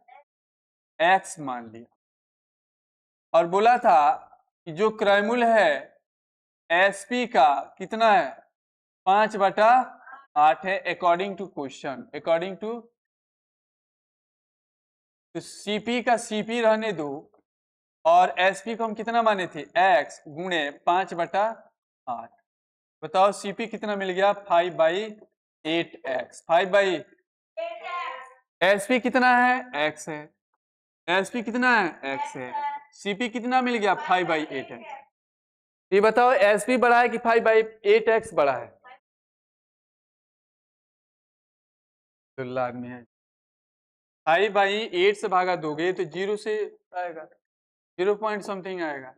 एक्स मान लिया। और बोला था कि जो क्रय मूल्य है एसपी का कितना है 5/8 है according to question, according to, तो सीपी का सीपी रहने दो और एसपी को हम कितना माने थे एक्स गुणे 5/8। बताओ सीपी कितना मिल गया 5/8x, 5/8। एसपी कितना है एक्स है, एसपी कितना है एक्स है, सीपी कितना मिल गया 5/8x। ये बताओ एसपी बड़ा है कि 5/8x बड़ा है, में है 5/8 से भागा दोगे तो 0 से आएगा, 0 पॉइंट समथिंग आएगा,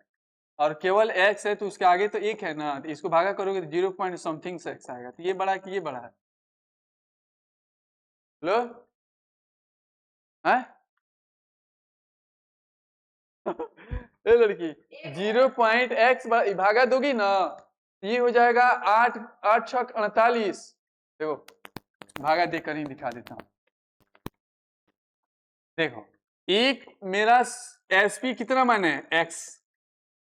और केवल x है तो उसके आगे तो 1 है ना, तो इसको भागा करोगे तो 0 पॉइंट समथिंग से x आएगा। तो ये बड़ा है कि ये बड़ा है, लो है ए लड़की 0.x भागा दोगी ना, ये हो जाएगा 8×6=48। देखो भागा देकर ही दिखा देता हूं, देखो एक मेरा एसपी कितना माने x,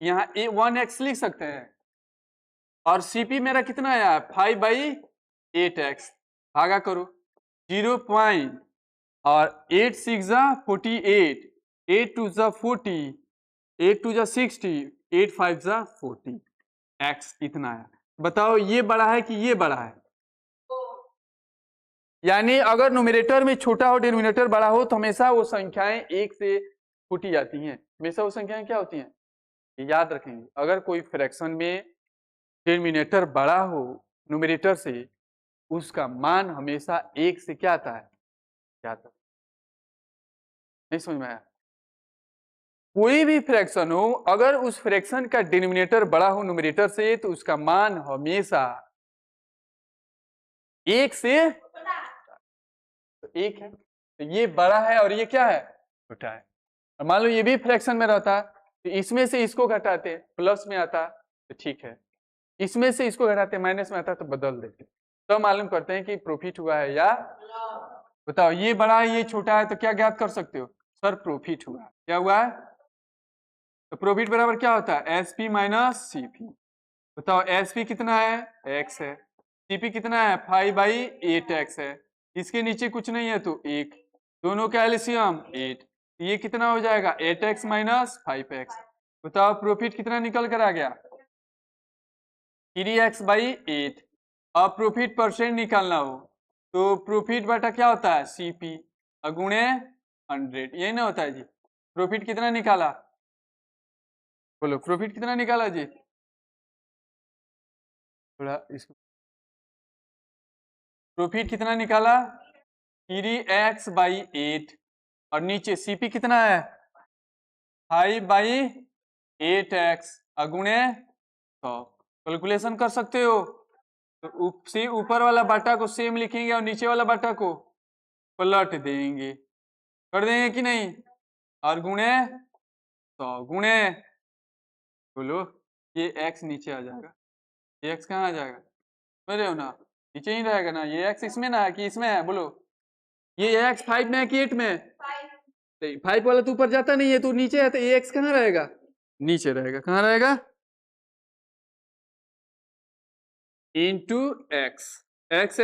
यहाँ 1x लिख सकते हैं, और सीपी मेरा कितना आया 5/8x, भागा करो 0 पॉइंट और 8 6 48, 8 2 40, 8 2 60, 8 5 40, x इतना है। बताओ ये बड़ा है कि ये बड़ा है, यानी अगर न्यूमरेटर में छोटा हो डिनोमिनेटर बड़ा हो तो हमेशा वो संख्याएं 1 से फूटी जाती हैं, हमेशा वो संख्याएं क्या होती हैं, याद रखेंगे। अगर कोई फ्रैक्शन में डिनोमिनेटर बड़ा हो न्यूमरेटर से, उसका मान हमेशा 1 से क्या आता है, क्या आता है, नहीं समझ में आया? कोई भी फ्रैक्शन हो अगर उस फ्रैक्शन का डिनोमिनेटर बड़ा हो न्यूमरेटर से तो उसका मान हमेशा 1 से, तो 1 है, तो ये बड़ा है और ये क्या है छोटा है। और मान लो ये भी फ्रैक्शन में रहता तो इसमें से इसको घटाते प्लस में आता तो ठीक है, इसमें से इसको घटाते माइनस में आता तो बदल देते, तो मालूम करते हैं कि प्रॉफिट हुआ है या, बताओ ये बड़ा है ये छोटा है तो क्या ज्ञात कर सकते हो सर प्रॉफिट हुआ, क्या हुआ है, तो प्रॉफिट बराबर क्या होता है एसपी माइनस सीपी। बताओ एसपी कितना है एक्स है, सीपी कितना है 5/8x है, इसके नीचे कुछ नहीं है तो 1, दोनों का एलसीएम 8, ये कितना हो जाएगा 8x माइनस 5x। बताओ प्रॉफिट कितना निकल कर आ गया 3x/8। अब प्रॉफिट परसेंट निकालना हो तो प्रॉफिट बटा क्या होता है सीपी गुणे 100, यही ना होता है जी। प्रॉफिट कितना निकाला, बोलो प्रॉफिट कितना निकाला जी, थोड़ा इसको, प्रॉफिट कितना निकाला 3x/8, और नीचे सीपी कितना है 5/8x अगुणे 100। कैलकुलेशन कर सकते हो, तो से ऊपर वाला बाटा को सेम लिखेंगे और नीचे वाला बाटा को पलट देंगे, कर देंगे कि नहीं, और गुणे 100 गुणे, बोलो ये x नीचे आ जाएगा, ये x कहाँ आ जाएगा, समझ रहे हो ना, नीचे ही रहेगा ना, ये x इसमें ना है कि इसमें है, बोलो ये x 5 में है कि 8 में है, 5 वाला तो ऊपर जाता नहीं है तो नीचे है, तो ये x कहाँ रहेगा, नीचे रहेगा, कहाँ रहेगा इंटू x, x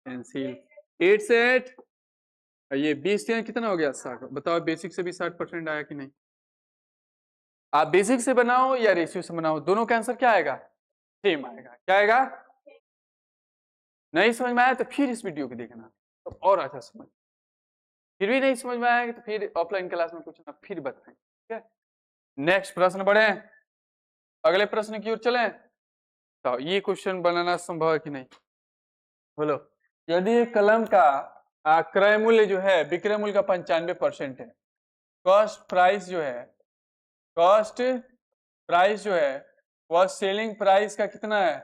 कैंसिल, 8 से 8 ये 20 कितना हो गया 60। बताओ बेसिक से भी 60% आया कि नहीं। आप बेसिक से बनाओ या रेशियो से बनाओ, दोनों का आंसर क्या आएगा, सेम आएगा। क्या आएगा, नहीं समझ में आया तो फिर इस वीडियो को देखना तो और अच्छा समझ, फिर भी नहीं समझ में आएगा तो फिर ऑफलाइन क्लास में पूछना, फिर बताएं। ठीक है, नेक्स्ट प्रश्न बढ़े, अगले प्रश्न की ओर चलें। तो ये क्वेश्चन बनाना संभव है कि नहीं, बोलो। यदि एक कलम का क्रय मूल्य जो है विक्रय मूल्य का 95% है, कॉस्ट प्राइस जो है, कॉस्ट प्राइस जो है वह सेलिंग प्राइस का कितना है,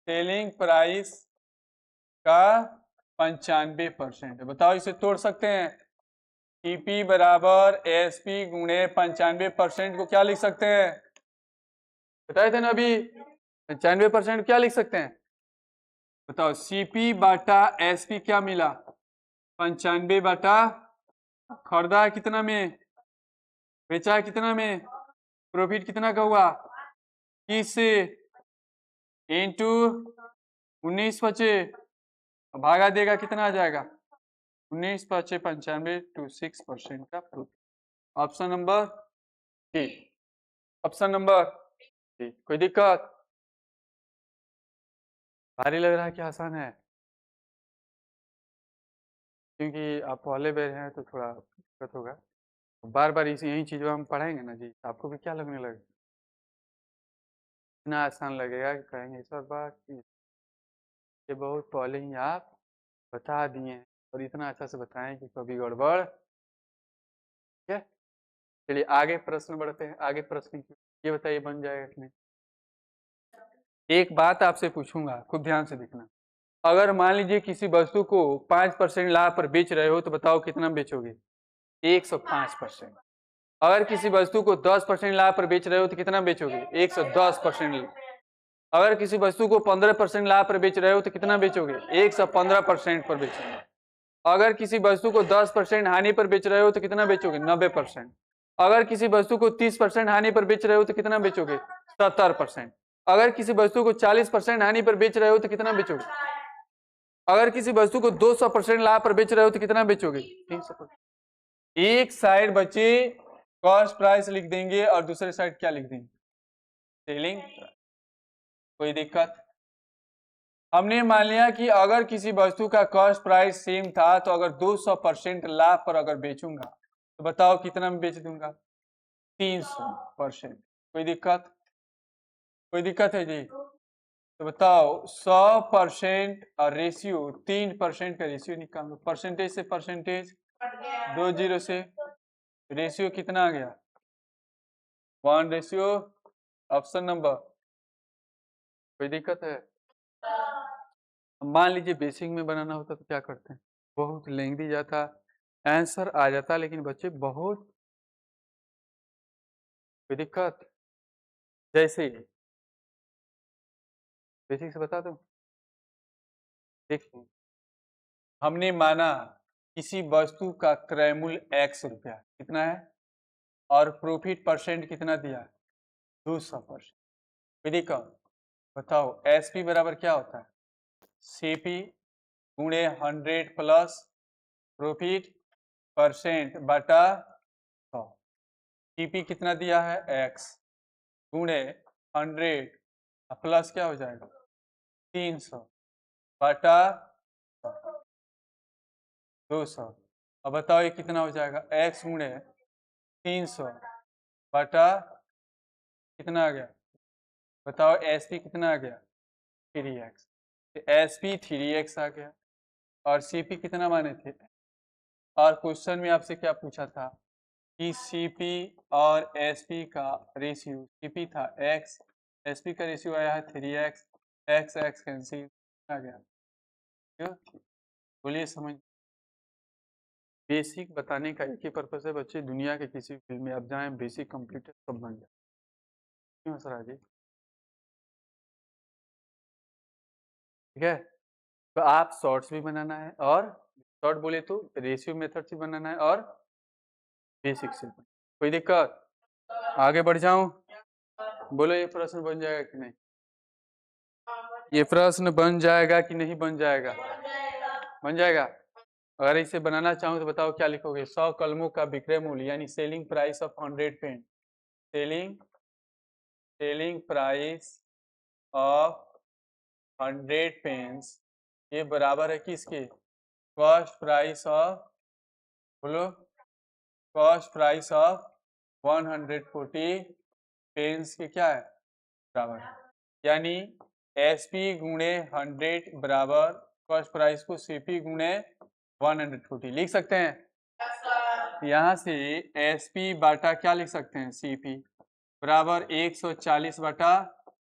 सेलिंग प्राइस का 95% है। बताओ इसे तोड़ सकते हैं, टीपी बराबर एसपी गुणे 95% को क्या लिख सकते हैं, बताए थे ना अभी, 95% क्या लिख सकते हैं, बताओ। सीपी बाटा एसपी क्या मिला, 95 बाटा, खरीदा कितना में, बेचा कितना में, प्रॉफिट कितना का हुआ, 30 से इंटू 19 बचे, भागा देगा कितना आ जाएगा, 19 बचे 95 टू 6% का profit. Option number D, option number D. कोई दिक्कत, भारी लग रहा है कि आसान है, क्योंकि आप पहले बेर हैं तो थोड़ा दिक्कत होगा, बार बार इसी यही चीज़ों हम पढ़ाएंगे ना जी, आपको भी क्या लगने लगे, इतना आसान लगेगा कि कहेंगे सर बात ये बहुत पहले ही आप बता दिए हैं और इतना अच्छा से बताएं कि कभी गड़बड़। ठीक है, चलिए आगे प्रश्न बढ़ते हैं, आगे प्रश्न ये बताइए बन जाएगा कि नहीं। एक बात आपसे पूछूंगा, खूब ध्यान से देखना, अगर मान लीजिए किसी वस्तु को 5% लाभ पर बेच रहे हो तो बताओ कितना बेचोगे, 105%। अगर किसी वस्तु को 10% लाभ पर बेच रहे हो तो कितना बेचोगे, 110%। अगर किसी वस्तु को 15% लाभ पर बेच रहे हो तो कितना बेचोगे, 115% पर बेचोगे। अगर किसी वस्तु को 10% हानि पर बेच रहे हो तो कितना बेचोगे, 90%। अगर किसी वस्तु को 30% हानि पर बेच रहे हो तो कितना बेचोगे, 70%। अगर किसी वस्तु को 40% हानि पर बेच रहे हो तो कितना बेचोगे, अगर किसी वस्तु को 200% लाभ पर बेच रहे हो तो कितना बेचोगे, 300%। एक साइड बच्चे कॉस्ट प्राइस लिख देंगे और दूसरे साइड क्या लिख देंगे, सेलिंग। कोई दिक्कत, हमने मान लिया कि अगर किसी वस्तु का कॉस्ट प्राइस सेम था तो अगर 200% लाभ पर अगर बेचूंगा तो बताओ कितना में बेच दूंगा, 300%। कोई दिक्कत, कोई दिक्कत है जी, तो बताओ 100% और रेशियो 3% का रेशियो निकालो, परसेंटेज से परसेंटेज 2 जीरो से रेशियो कितना आ गया, 1 रेशियो। ऑप्शन नंबर, कोई दिक्कत है। मान लीजिए बेसिक में बनाना होता तो क्या करते हैं, बहुत लेंथी जाता, आंसर आ जाता, लेकिन बच्चे बहुत, कोई दिक्कत, जैसे बेसिक से बता दो। देखिए हमने माना किसी वस्तु का क्रय मूल्य x रुपया कितना है और प्रॉफिट परसेंट कितना दिया, 200%। विधि का बताओ एसपी बराबर क्या होता है, सीपी गुणे 100 प्लस प्रॉफिट परसेंट बटा 100। टीपी कितना दिया है x गुणे 100 प्लस क्या हो जाएगा 300 बटा 200। अब बताओ ये कितना हो जाएगा, x गुणे 300 बटा कितना आ गया, बताओ एसपी कितना आ गया 3x, एसपी 3x आ गया और सीपी कितना माने थे। और क्वेश्चन में आपसे क्या पूछा था कि सीपी और एसपी का रेशियो, सीपी था x, एसपी का रेशियो आया है 3x, x x कैंसिल आ गया। बोलिए समझ, बेसिक बताने का एक ही पर्पस है बच्चे, दुनिया के किसी फील्ड में आप जाएं बेसिक कंप्लीट सब बन जाए। क्यों सर जी, ठीक है। तो आप शॉर्ट्स भी बनाना है और शॉर्ट बोले तो रेशियो मेथड से बनाना है और बेसिक से। कोई दिक्कत, आगे बढ़ जाऊं, बोलो ये प्रश्न बन जाएगा कि नहीं, ये प्रश्न बन जाएगा कि नहीं बन जाएगा, बन जाएगा। अगर इसे बनाना चाहूँ तो बताओ क्या लिखोगे? 100 कलमों का विक्रय मूल्य यानी selling price of 100 pen, selling price of 100 pens ये बराबर है किसके? कॉस्ट प्राइस ऑफ, बोलो, कॉस्ट प्राइस ऑफ 140 पेन्स के क्या है? बराबर। यानी SP गुणे 100 बराबर कॉस्ट प्राइस को CP गुणे 140 लिख सकते हैं। यहाँ से SP बाटा क्या लिख सकते हैं? CP बराबर 140 बटा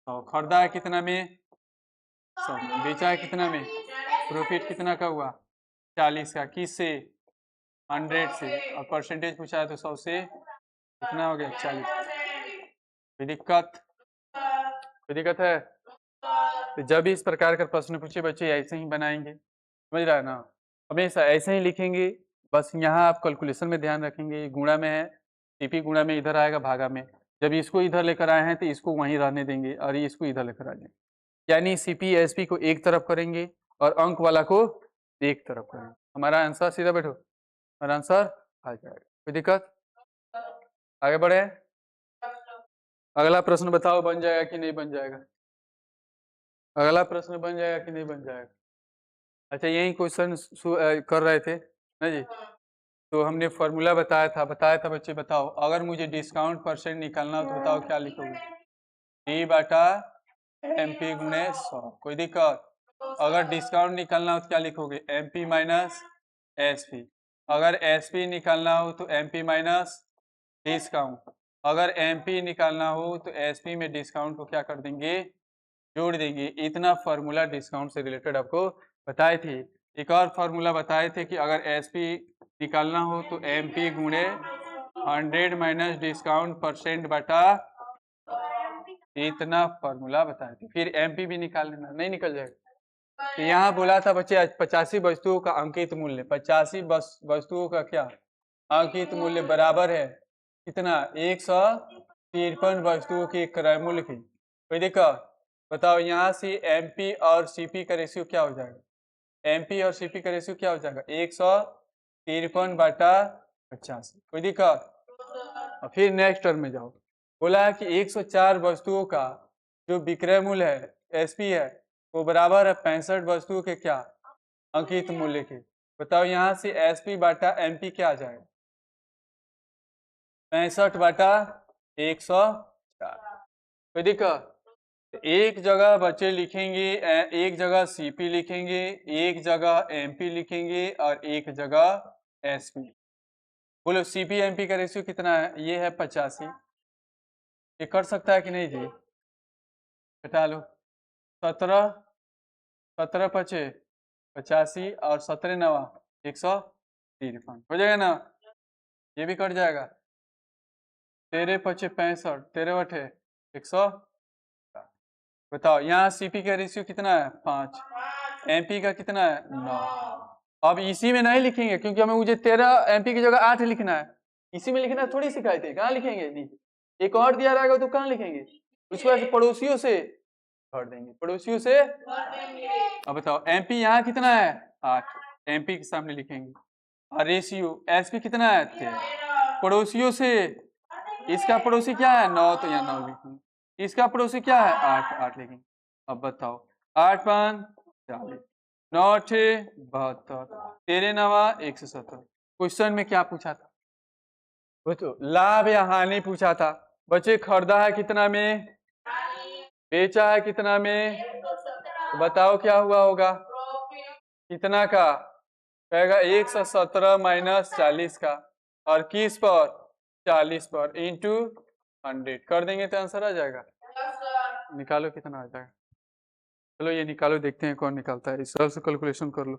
100। खरीदा है कितना में? 100 में। बेचा है कितना में? प्रॉफिट कितना का हुआ? 40 का। किस से? 100 से। और परसेंटेज पूछा है तो 100 से कितना हो गया? 40। कोई दिक्कत? कोई दिक्कत है? तो जब भी इस प्रकार का प्रश्न पूछे बच्चे ऐसे ही बनाएंगे, समझ रहा है ना? हमेशा ऐसे ही लिखेंगे। बस यहाँ आप कैलकुलेशन में ध्यान रखेंगे, गुणा में है, CP गुणा में इधर आएगा भागा में। जब इसको इधर लेकर आए हैं तो इसको वहीं रहने देंगे और इसको इधर लेकर आ जाएंगे। यानी CP SP को एक तरफ करेंगे और अंक वाला को एक तरफ करेंगे। हमारा आंसर सीधा बैठो, हमारा आंसर आ जाएगा। कोई दिक्कत? आगे बढ़े। अगला प्रश्न बताओ बन जाएगा कि नहीं बन जाएगा? अगला प्रश्न बन जाएगा कि नहीं बन जाएगा? अच्छा यही क्वेश्चन कर रहे थे ना जी? तो हमने फॉर्मूला बताया था बच्चे। बताओ अगर मुझे डिस्काउंट परसेंट निकालना हो तो बताओ क्या लिखोगे? D बाटा MP गुणे 100। कोई दिक्कत? अगर डिस्काउंट निकालना हो तो क्या लिखोगे? MP minus SP। अगर SP निकालना हो तो MP माइनस डिस्काउंट। अगर MP निकालना हो तो SP में डिस्काउंट को क्या कर देंगे? जोड़ देंगे। इतना फार्मूला डिस्काउंट से रिलेटेड आपको बताए थे। एक और फार्मूला बताए थे कि अगर SP निकालना हो तो MP गुणे 100 माइनस डिस्काउंट परसेंट बटा, इतना फार्मूला बताए थे। फिर MP भी निकाल लेना, नहीं निकल जाएगा। तो यहाँ बोला था बच्चे 85 वस्तुओं का अंकित मूल्य, 85 वस्तुओं का क्या अंकित मूल्य बराबर है कितना? 153 वस्तुओं के क्रय मूल्य की। कोई दिक्कत? बताओ यहाँ से MP और CP का रेशियो क्या हो जाएगा? MP और CP का रेशियो क्या हो जाएगा? 153 बटा 85। कोई दिक्कत? और फिर नेक्स्ट टर्म में जाओ। बोला है कि 104 वस्तुओं का जो विक्रय मूल्य है SP है वो बराबर है 65 वस्तुओं के क्या अंकित मूल्य के। बताओ यहाँ से SP बटा MP क्या आ जाएगा? 65 बटा 104। कोई दिक्कत? एक जगह बच्चे लिखेंगे, एक जगह CP लिखेंगे, एक जगह MP लिखेंगे और एक जगह SP। बोलो CP MP का रेशियो कितना है? ये है 85। ये कर सकता है कि नहीं जी? हटा लो। 17 पचे 85 और 17 नवा 153 हो जाएगा ना? ये भी कट जाएगा। 13 पचे 65, 13 बटे 100। बताओ यहाँ CP का रेशियो कितना है? 5। MP का कितना है? 9। अब इसी में नहीं लिखेंगे क्योंकि हमें मुझे 13 MP की जगह 8 लिखना है। इसी में लिखना थोड़ी सिखाए थे, कहाँ लिखेंगे? नहीं, एक और दिया रहेगा तो कहाँ लिखेंगे? उसके बाद पड़ोसियों से भर देंगे, पड़ोसियों से। अब बताओ MP यहाँ कितना है? 8। MP के सामने लिखेंगे। और रेशियो SP कितना है? 13। पड़ोसियों से इसका पड़ोसी क्या है? 9, तो यहाँ 9 लिखेंगे। इसका पड़ोसी क्या है? 8 लिखेंगे। अब बताओ 8 5 40, 9 8 72, 13 9 170। क्वेश्चन में क्या पूछा था? बच्चों लाभ या हानि पूछा था। बच्चे खरीदा है कितना में? बेचा है कितना में? तो बताओ क्या हुआ होगा? कितना का? कहेगा 117 माइनस 40 का। और किस पर? 40 पर इंटू 100 कर देंगे तो आंसर आ जाएगा। निकालो कितना आ जाएगा। चलो ये निकालो, देखते हैं कौन निकालता है। इस तरह से कैलकुलेशन कर लो।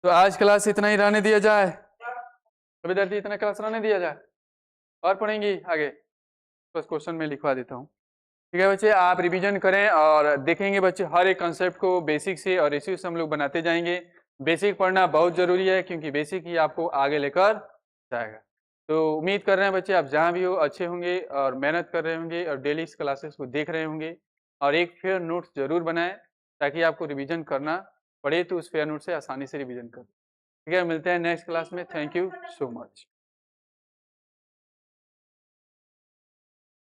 तो आज क्लास इतना ही रहने दिया जाए। तो विद्यार्थी इतना क्लास रहने दिया जाए और पढ़ेंगे आगे। बस क्वेश्चन में लिखवा देता हूँ। ठीक है बच्चे, आप रिवीजन करें और देखेंगे बच्चे हर एक कंसेप्ट को बेसिक से और रेशियो से हम लोग बनाते जाएंगे। बेसिक पढ़ना बहुत जरूरी है क्योंकि बेसिक ही आपको आगे लेकर जाएगा। तो उम्मीद कर रहे हैं बच्चे आप जहाँ भी हो अच्छे होंगे और मेहनत कर रहे होंगे और डेली इस क्लासेस को देख रहे होंगे। और एक फेयर नोट्स जरूर बनाएं ताकि आपको रिवीजन करना पढ़े तो उस फेयर नोट से आसानी से रिवीजन कर। ठीक है, मिलते हैं नेक्स्ट क्लास में। Thank you so much.